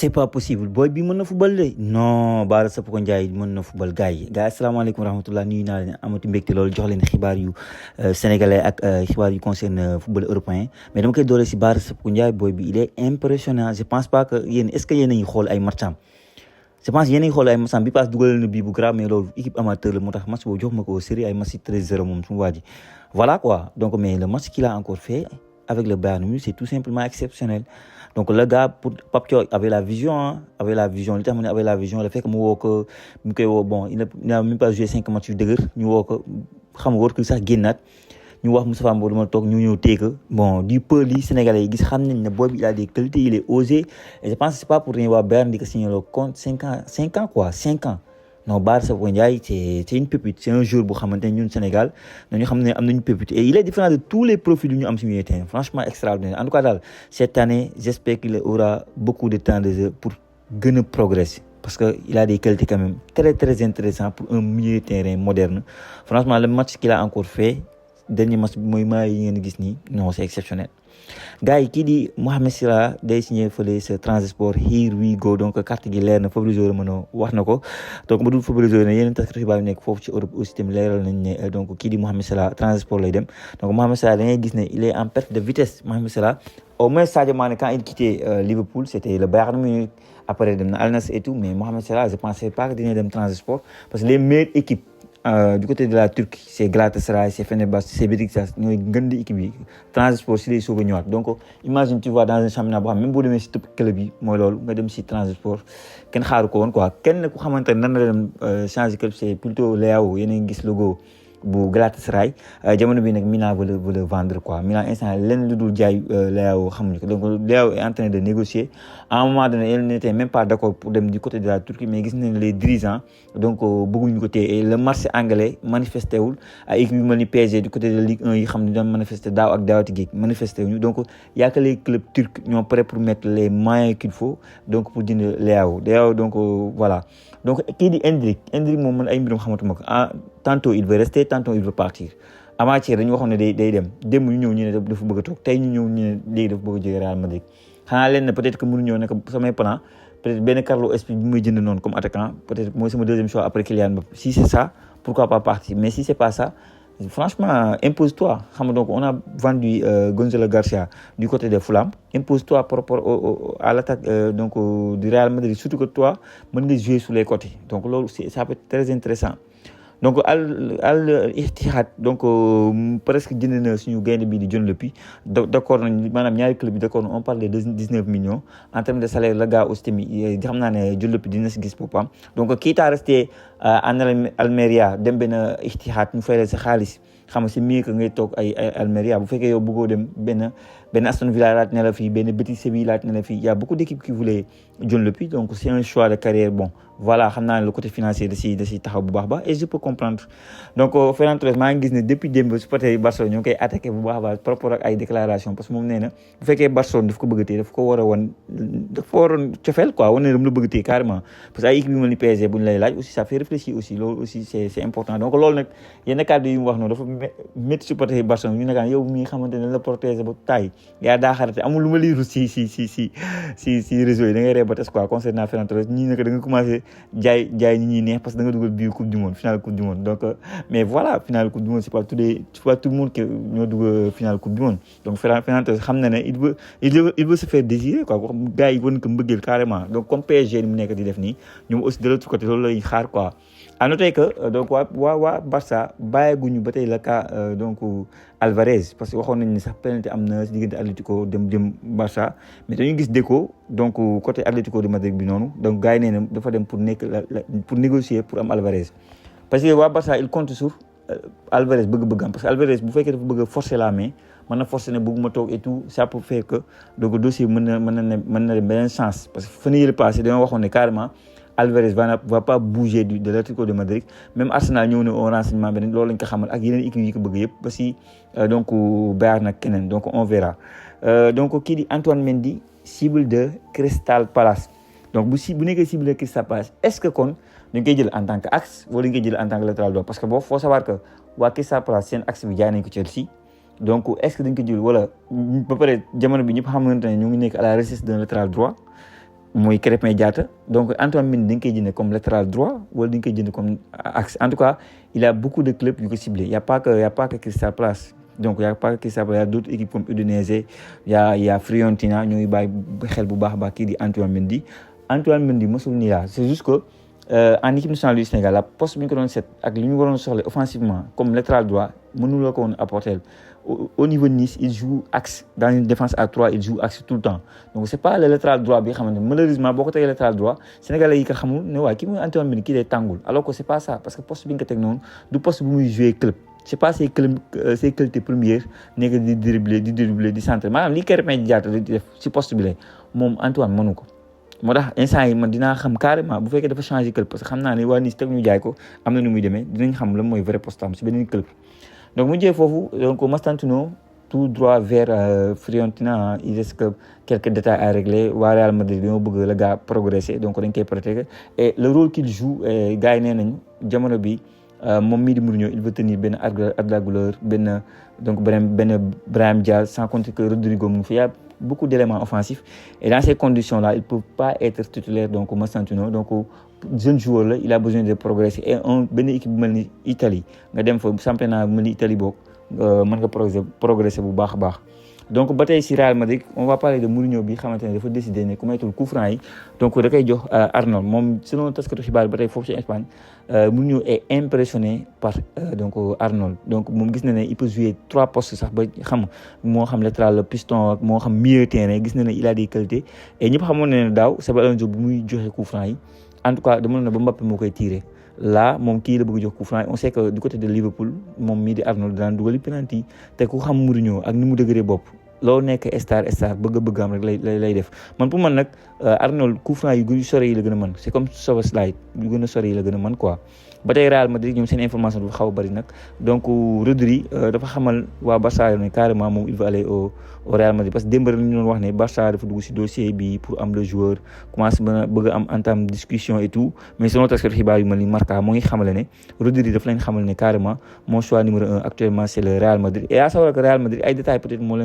c'est pas possible boy bi mën na football de non Bara Sapoko Ndiaye mën na football gars yi asalaamaaleykum rahmatullah nuyu naa leen amati mbégte loolu jox leen xibaar yu sénégalais ak xibaar yu concerne football européen mais dama koy doole si Bara Sapoko Ndiaye boy bi il est impressionnant je pense pas que yéen est-ce que yéen a ngi xool ay matcham je pense yéen a ngi xool ay matcham bi passe dugalal na bii bu grave mais loolu équipe amateur la moo tax match boobu jox ma ko au sérieux ay match 13-0 moom su ma waa ji voilà quoi donc mais le match qu'il a encore fait avec le Bayern Munich c'est tout simplement exceptionnel. Donc le gars pour Pape Thiaw avait la vision avait la vision li tax mu ne avait la vision le fait que mu woo ko mu koy woo bon il n'a même pas joué 5 matchs yu dëgër ñu woo ko xam nga war ko sax génnaat ñu wax Moustapha Mbow dama toog ñu ñëw téye ko bon du peu li Sénégalais yi gis xam nañ ne boobu il a des qualités il est osé et je pense que c'est pas pour rien waa Bayern di ko signé le compte 5 ans quoi 5 ans. Non, Bara Sapoko Ndiaye c'est une pépite c'est un joueur boo xamante ne ñun Sénégal nañu xam ne am nañu pépite et il est différent de tous les profils yu ñu am si milieu terrain franchement extraordinaire en tout cas daal cette année j'espère qu'il aura beaucoup de temps de jeu pour gën a progresser parce que il a des qualités quand même très très intéressantes pour un milieu terrain moderne franchement le match qu'il a encore fait dernier match bi mooy maa yi ngeen gis nii non c'est exceptionnel. gars yi kii di Mohamed Salah day signé fële sa Trabzonspor here we go donc carte gi leer na Fabrizio Romano wax na ko donc ma dul Fabrizio ne yeneen taskatu xibaar yi nekk foofu ci Europe aussi tamit leeral nañ ne donc kii di Mohamed Salah Trabzonspor lay dem donc Mohamed Salah da ngay gis ne il est en perte de vitesse Mohamed Salah au moins Sadio Mané quand il quittait Liverpool c'était le Bayern Munich après dem na Al Nassr et tout mais Mohamed Salah je pensais pas que dina dem Trabzonspor parce que les meilleures équipes du côté de la Turquie c'est Galatasaray c'est Fenerbahçe c'est Beşiktaş ñooy gën di équipe yi Trabzonspor si lay soog a ñëwaat donc imagine tu vois dans un championnat boo xam même boo demee si top club yi mooy loolu nga dem si Trabzonspor kenn xaaru ko woon quoi kenn ku xamante ne nan la dem changer club c'est plutôt Leao yéen a ngi gis logo bu Galatasaray jamono bi nag Milan veut le vendre quoi Milan instant lenn lu dul jaay Leao xamuñu ko donc Leao est en train de négocier à un moment donné il n'était même pas d'accord pour dem du côté de la Turquie mais gis nañ les dirigeants donc bëgguñu ko téye et le marché anglais manifesté wul ay équipe yu mel ni PSG du côté de Ligue 1 yi xam ne doon manifesté daaw ak daawati géej manifesté wuñu donc y a que les clubs turcs ñoo prêts pour mettre les moyens qu'il faut donc pour jënd Leao donc voilà donc kii di Endrick moom man ay mbirum xamatuma ko tantôt il veut rester tantôt il veut partir avant-hier dañu waxoon ne day dem démb ñu ñëw ñu ne dafa bëgg a toog tey ñu ñëw ñu ne léegi dafa bëgg a jóge Real Madrid xanaa leen ne peut-être que mënu ñëw ne que samay plan peut-être benn Carlo Espi bi muy jënd noonu comme attaquant peut-être mooy sama deuxième choix après Kylian Mbappé si c'est ça pourquoi pas partir mais si c'est pas ça franchement impose-toi xam nga donc on a vendu Gonzalo Garcia du côté de Fulham impose-toi par rapport à l'attaque donc du Real Madrid surtout que toi mën nga jouer sur les côtés donc loolu ça peut être très intéressant donc Al Ittihad donc presque jënd na suñu gaynde bi di John Lopy d'accord nañ maanaam ñaari club yi d'accord on parle de 19 millions en termes de salaire la gars aussi tamit xam naa ne John Lopy dina si gis boppam donc quitte à rester en Almeria dem benn Ittihad ñu fay la sa xaalis xam nga c'est mieux que ngay toog ay Almeria bu fekkee yow bëggoo dem benn Aston Villa laaj na la fii benn Betis Séville laaj na la fii y a beaucoup d'équipes qui voulaient John Lopy donc c'est un choix de carrière bon voilà xam naa ne le côté financier da si taxaw bu baax ba et je peux comprendre donc Ferran Torres maa ngi gis ne depuis démb supporters yi Barcelone ñoo ngi koy attaqué bu baax a baax par rapport ak ay déclaration parce que moom nee na bu fekkee Barcelone daf ko bëgg tee daf ko war a waroon cofeel quoi wane ne dam la bëgg tee carrément parce que ay équipe yu mel ni PSG bu ñu lay laaj aussi ça fait réfléchir aussi loolu aussi c'est important donc loolu nag yenn kàddu yi mu wax noonu dafa métti supporters yi Barcelone ñu nekaan yow mi xamante ne la protéger ba taay yaa daa xarate amul lu ma liiru si réseau yi da ngay ree ba tes quoi concernant Ferran Torres ñii nag da nga commencé jaay ñi ñuy neex parce que da nga dugal bii coupe du monde finale coupe du monde donc mais voilà finale coupe du monde c'est pas tout le monde que ñoo dugal finale coupe du monde donc Ferran Torres xam na ne il veut se faire désirer quoi gars yi wan ko mbëggeel carrément donc comme PSG ni mu nekk di def nii ñoom aussi de l'autre côté loolu lay xaar quoi à noter que donc waa Barça bàyyeeguñu ba tey le cas donc Alvarez parce que waxoon nañ ne sax penalty am na si diggante Atlético dem Barça mais dañu gis Deco donc côté Atlético de Madrid bi noonu donc gars yi nee na dafa dem pour négocier pour am Alvarez parce que waa Barça il compte sur Alvarez bëgg-bëggam parce que Alvarez bu fekkee dafa bëgg a forcer la main mën na forcer ne bëgguma toog et tout ça peut faire que donc dossier mën na dem beneen chance parce que fan yële passé dañoo waxoon ne carrément Alvarez va pas bouger de l'Atlético de Madrid même Arsenal ñëw na au renseignement beneen loolu lañ ko xamal ak yeneen équipe yi ko bëgg yëpp ba si donc Bayern nag keneen donc on verra donc kii di Antoine Mendy cible de Crystal Palace donc bu nekkee cible de Crystal Palace est-ce que kon dañ koy jël en tant que axe wala dañ koy jël en tant que latéral droit parce que boo faut savoir que waa Crystal Palace seen axe bi jaay nañ ko Chelsea donc est-ce que dañ ko jël wala ba pare jamono bi ñëpp xamante ne ñu ngi nekk à la recherche d'un latéral droit mooy Krépin Diatta donc Antoine Mendy dañ koy jënd comme latéral droit wala dañ koy jënd comme axe en tout cas il y a beaucoup de clubs yu ko ciblé y a pas que Crystal Palace donc y a pas que Crystal Palace y a d'autres équipes comme Udinese y a Fiorentina ñooy bàyyi xel bu baax a baax kii di Antoine Mendy mosul nii laa c'est juste que en équipe nationale du Sénégal la poste bi ñu ko doon set ak li ñu waroon soxla offensivement comme latéral droit mënu la ko woon apporter au niveau de Nice il joue axe dans une défense à 3 il joue axe tout le temps donc c'est pas le latéral droit bi nga xamante ne malheureusement boo ko tegee latéral droit sénégalais yi ko xamul ne waaye kii mooy Antoine Mendy kii day tàngul alors que c'est pas ça parce que poste bi nga ko teg noonu du poste bu muy jouer club c'est pas ses qualités premières nekk di dribbler di centrer maanaam li Krépin Diatta di def ci poste bi la moom Antoine mënu ko moo tax instant yi man dinaa xam carrément bu fekkee dafa changer club parce que xam naa ne waa Nice teg ñu jaay ko am na nu muy demee dinañ xam lan mooy vrai poste am ci beneen club donc mu jëlee foofu donc Constantino tout droit vers Fiorentina il reste que quelques détails à régler waa Real Madrid dañoo bëgg le gars progresser donc dañ koy protéger et le rôle qu'il joue gars yi nee nañ jamono bi moom mii di Mourinho il veut tenir benn Arda Güler benn Brahim Diaz sans compter que Rodrigo mu ngi fi beaucoup d'éléments offensifs et dans ces conditions là il peut pas être titulaire donc Constantino donc jeune joueur là il a besoin de progresser et benn équipe bu mel ni Italie nga dem fa championnat bu mel ni Italie boog mën nga progresser bu baax a baax donc ba tey si Real Madrid on va parler de Mourinho bi xamante ne dafa décider ne ku maytul coup franc yi donc da koy jox Arnold moom selon taskatu xibaar ba tey foofu ci Espagne Mourinho est impressionné par donc Arnold donc moom gis na ne il peut jouer 3 postes sax ba xam moo xam latéral piston moo xam milieu terrain gis na ne il a des qualités et ñëpp xamoon na ne daaw Xabi Alonso bu muy joxe coup franc yi en tout cas dama ne ba Mbappé moo koy tiré là moom kii la bëgg jox coup franc on sait que du côté de Liverpool moom mii di Arnold daan dugali penalty te ku xam Mourinho ak ni mu dëgëree bopp loo nekk star bëgg am rek lay def man pour man nag Arnold coup franc yu sore yi la gën a mën c'est comme Szoboszlai yu gën a sore yi la gën a mën quoi ba tey Real Madrid ñoom seen information dafa xaw a bëri nag donc Rodri dafa xamal waa Barça ne carrément moom il va aller au Real Madrid parce que démb ñu doon wax ne Barça dafa dugg si dossier bi pour am le joueur commence bëgg a am entame discussion et tout mais selon taskatu xibaar yu mel ni Marca moo ngi xamale ne Rodri dafa leen xamal ne carrément mon choix numéro 1 actuellement c'est le Real Madrid et à savoir que Real Madrid ay détails peut-être moo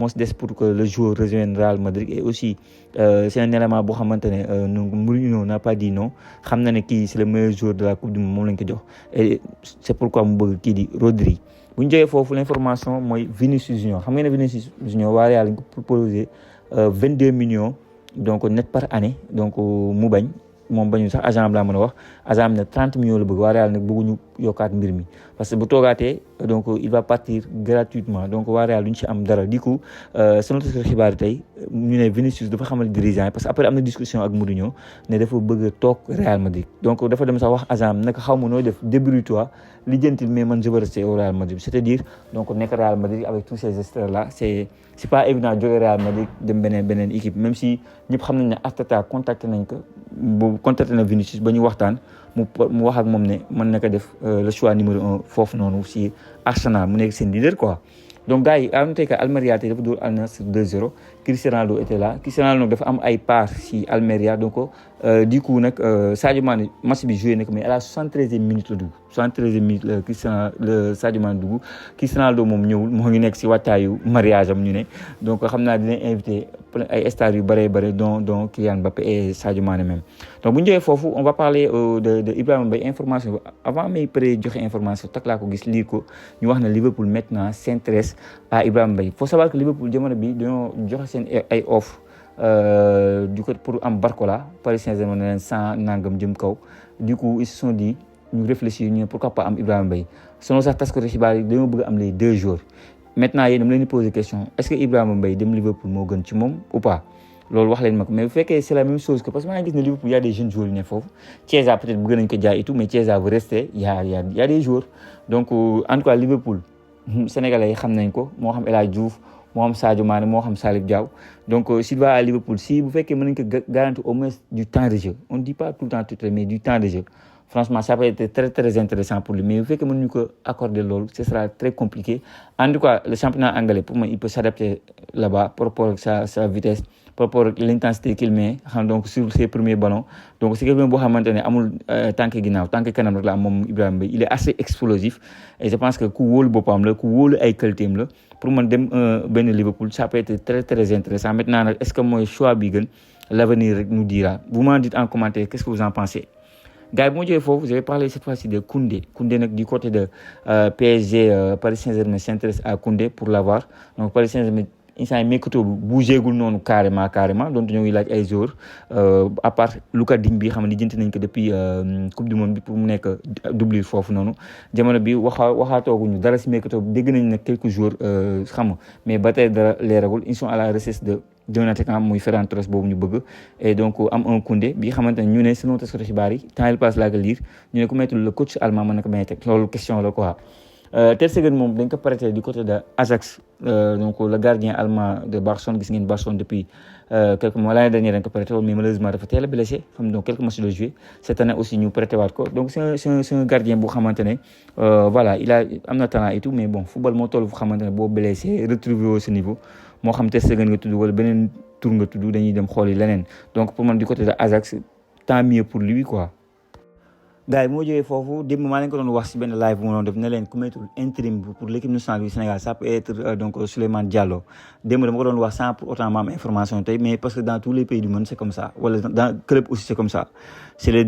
si des pour que le joueur rejoigne Real Madrid et aussi c'est un élément boo xamante ne Mourinho n'a pas dit non xam na ne kii c'est le meilleur joueur de la coupe du monde moom lañ ko jox et c'est pourquoi mu bëgg kii di Rodri bu ñu jógee foofu l'information mooy Vinicius Junior xam ngeen ne Vinicius Junior waa Real lañ ko proposé 22 millions donc net par année donc mu bañ moom bañu sax agent am laa mën a wax agent am ne 30 millions la bëgg waa Real nag bëgguñu yokkaat mbir mi parce que bu toogaatee donc il va partir gratuitement donc waa Real duñ ci am dara du coup selon xibaar tey ñu ne Vinicius dafa xamal dirigeant yi parce que après am na discussion ak Mourinho ne dafa bëgg a toog Real Madrid donc dafa dem sax wax agent am naka xaw ma nooy def débrouille-toi lijjantil mais man je veux rester au Real Madrid c'est-à-dire donc nekk Real Madrid avec tous ces stars là c'est pas évident jóge Real Madrid dem beneen équipe même si ñëpp xam nañ ne Arteta contacté nañ ko boobu contacté na Vinicius ba ñu waxtaan mu wax ak moom ne mën na ko def le choix numéro 1 foofu noonu si Arsenal mu nekk seen leader quoi donc gars yi am na tey que Almeria tey dafa dóor Al Nassr 2-0 Cristiano Ronaldo était là Cristiano Ronaldo dafa am ay parts si Almeria donc du coup nag Sadio Mané match bi joué na ko mais à la 73e minute la dugg 73e minute la Sadio Mané dugg Cristiano Ronaldo moom ñëwul moo ngi nekk si wattaayu mariage am ñu ne donc xam naa dina invité ay stars yu bëree bëri dont Kylian Mbappé et Sadio Mané même donc bu ñu jógee foofu on va parler de Ibrahima Mbaye information avant may pare joxe information tak laa ko gis lire ko ñu wax ne Liverpool maintenant s'intéresse à Ibrahima Mbaye faut savoir que Liverpool jamono bi dañoo joxe seen ay offre du côté pour am Barcola Paris Saint-Germain ne leen 100 nangam jëm kaw du coup ils se sont dit ñu réfléchir ñu pourquoi pas am Ibrahima Mbaye selon sax taskatu xibaar yi dañoo bëgg am les 2 joueurs maintenant yéen dama leen di poser question est-ce que Ibrahima Mbaye dem Liverpool moo gën ci moom ou pas loolu wax leen ma ko mais bu fekkee c'est la même chose que parce que maa ngi gis ne Liverpool y a des jeunes joueurs yu ne foofu Chiesa peut-être bëgg nañ ko jaay et tout mais Chiesa veut rester y a des joueurs donc en tout cas Liverpool sénégalais yi xam nañ ko moo xam El Hadji Diouf moo xam Sadio Mané moo xam Salif Diao donc s'il va à Liverpool si bu fekkee mën nañ ko garantir au moins du temps de jeu on ne dit pas tout le temps mais du temps de jeu franchement ça peut être très très intéressant pour lui mais bu fekkee mën ñu ko accorder loolu ce sera très compliqué en tout cas le championnat anglais pour moi il peut s'adapter là-bas par rapport à sa vitesse par rapport à l'intensité qu'il met donc sur ses premiers ballons donc c'est quelqu'un boo xamante ne amul tànk ginnaaw tànk kanam rek la moom Ibrahima Mbaye il est assez explosif et je pense que ku wóolu boppam la ku wóolu ay qualité am la pour man dem benn Liverpool ça peut être très très intéressant maintenant nag est-ce que mooy choix bi gën l'avenir nous dira. Vous m'en dites en commentaire qu'est-ce que vous en pensez. Gars, bon Dieu, vous avez parlé cette fois-ci de Koundé. Koundé du côté de PSG, Paris Saint-Germain s'intéresse à Koundé pour l'avoir. Donc Paris Saint-Germain instant mercato bougé gul noonu carrément donc ñoo ngi laaj ay joueurs à part Lucas Digne bi xam ne lijjanti nañ ko depuis coupe du monde bi pour mu nekk doublure foofu noonu jamono bi waxaatooguñu dara si mercato dégg nañ nag quelques jours xam nga mais ba tey dara leeragul ils sont à la recherche d'un attaquant muy Ferran Torres boobu ñu bëgg et donc am un Koundé bi xamante ne ñu ne selon taskatu xibaar yi temps il passe laa ko lire ñu ne ku mettul le coach allemand mën na ko bañ a teg loolu question la quoi. Ter Stegen moom dañ ko prêté du côté de Ajax donc le gardien allemand de Barcelone gis ngeen Barcelone depuis quelques mois l'année dernière dañ ko prêté mais malheureusement dafa teel a blessé xam donc quelques matchs de jouer cette année aussi ñu prêté waat ko donc c'est un gardien bu xamante ne voilà il a am na talent et tout mais bon football moo toll fu xamante ne boo blessé retrouver au ce niveau moo xam Ter Stegen nga tudd wala beneen tour nga tudd dañuy dem xooli leneen donc pour man du côté de Ajax tant mieux pour lui quoi. gars yi moo jógee foofu démb maa leen ko doon wax si benn live bu ma doon def ne leen ku mettul intérim pour l'équipe nationale du Sénégal ça peut être donc Souleymane Diallo démb dama ko doon wax sans pour autant ma am information tey mais parce que dans tous les pays du monde c'est comme ça wala dans club aussi c'est comme ça c'est le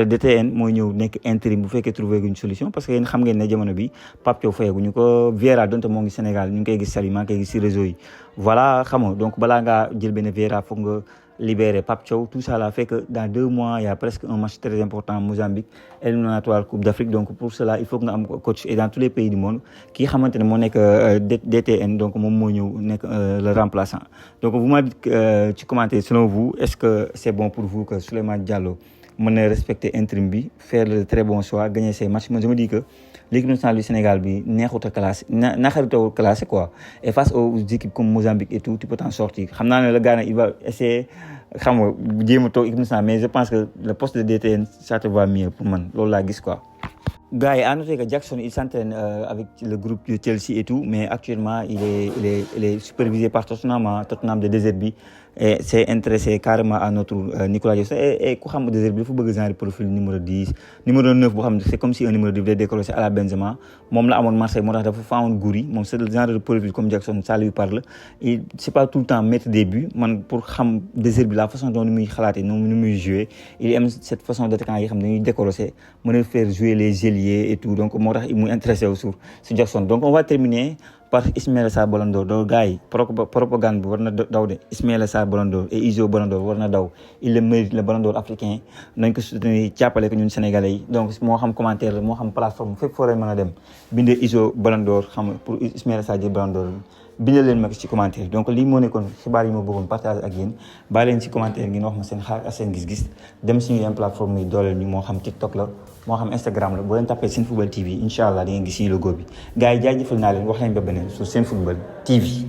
DTN mooy ñëw nekk intérim bu fekkee trouver une solution parce que yéen xam ngeen ne jamono bi Pape Thiaw fayaguñu ko Vieira donte moo ngi Sénégal ñu ngi koy gis sali maa ngi koy gis si réseau yi voilà xam nga donc balaa ngaa jël benn Vieira foog nga libéré Pape Thiaw tout ça là fait que dans 2 mois il y a presque un match très important Mozambique éliminatoire Coupe d'Afrique donc pour cela il faut que nga am coach et dans tous les pays du monde ki xamante ne moo nekk DTN donc moom moo ñëw nekk le remplaçant donc vous m'avez dit ci commentaire selon vous est-ce que c'est bon pour vous que Souleymane Diallo mën na respecter intérim bi faire le très bon choix gagner ses matchs moi je me dis que l'équipe nationale du Sénégal bi neexut a classé naxaritoo classé quoi et face aux équipes comme Mozambique et tout tu peux t'en sortir xam naa ne le gars il va essayer xam nga jéem a toog équipe nationale mais je pense que le poste de DTN ça te va mieux pour man loolu laa gis quoi. Gars yi à noter que Jackson il s'entraîne avec le groupe de Chelsea et tout mais actuellement il est supervisé par Tottenham de De Zerbi et c'est intéressé carrément à notre Nicolas Jackson et ku xam De Zerbi dafa bëgg genre profil numéro 10 numéro 9 boo xam ne c'est comme si un numéro 10 day décroché à la Benzema moom la amoon Marseille moo tax dafa faawoon Goury moom c'est le genre de profil comme Jackson ça lui parle et c'est pas tout le temps mettre des buts man pour xam De Zerbi la façon dont ni muy xalaatee noonu ni muy jouer il aime cette façon d'attaquant yi xam dañuy décroché mën a faire jouer les ailiers et tout donc moo tax muy intéressé wu sur Jackson donc on va terminer par Ismaïla Sarr Ballon d'Or donc gars yi propagande bi war na daw de Ismaïla Sarr Ballon d'Or et Iso Ballon d'Or war na daw il le mérite le Ballon d'Or africain nañ ko soutenir jàppale ko ñun sénégalais yi donc moo xam commentaire la moo xam plateforme fépp foo leen mën a dem bindee Iso Ballon d'Or xam pour Ismaïla Sarr jël Ballon d'Or bindal leen ma ci commentaire donc lii moo nekkoon xibaar yi ma bëggoon partager ak yéen bàyyi leen ci commentaire ngeen wax ma seen xalaat ak seen gis-gis dem suñu yeneen plateforme yi dooleel ñu moo xam TikTok la moo xam Instagram la boo leen tapé Senfootball TV incha allah da ngeen gis suñu logo bi gars yi jaajëfal naa leen wax leen ba beneen sur Senfootball TV.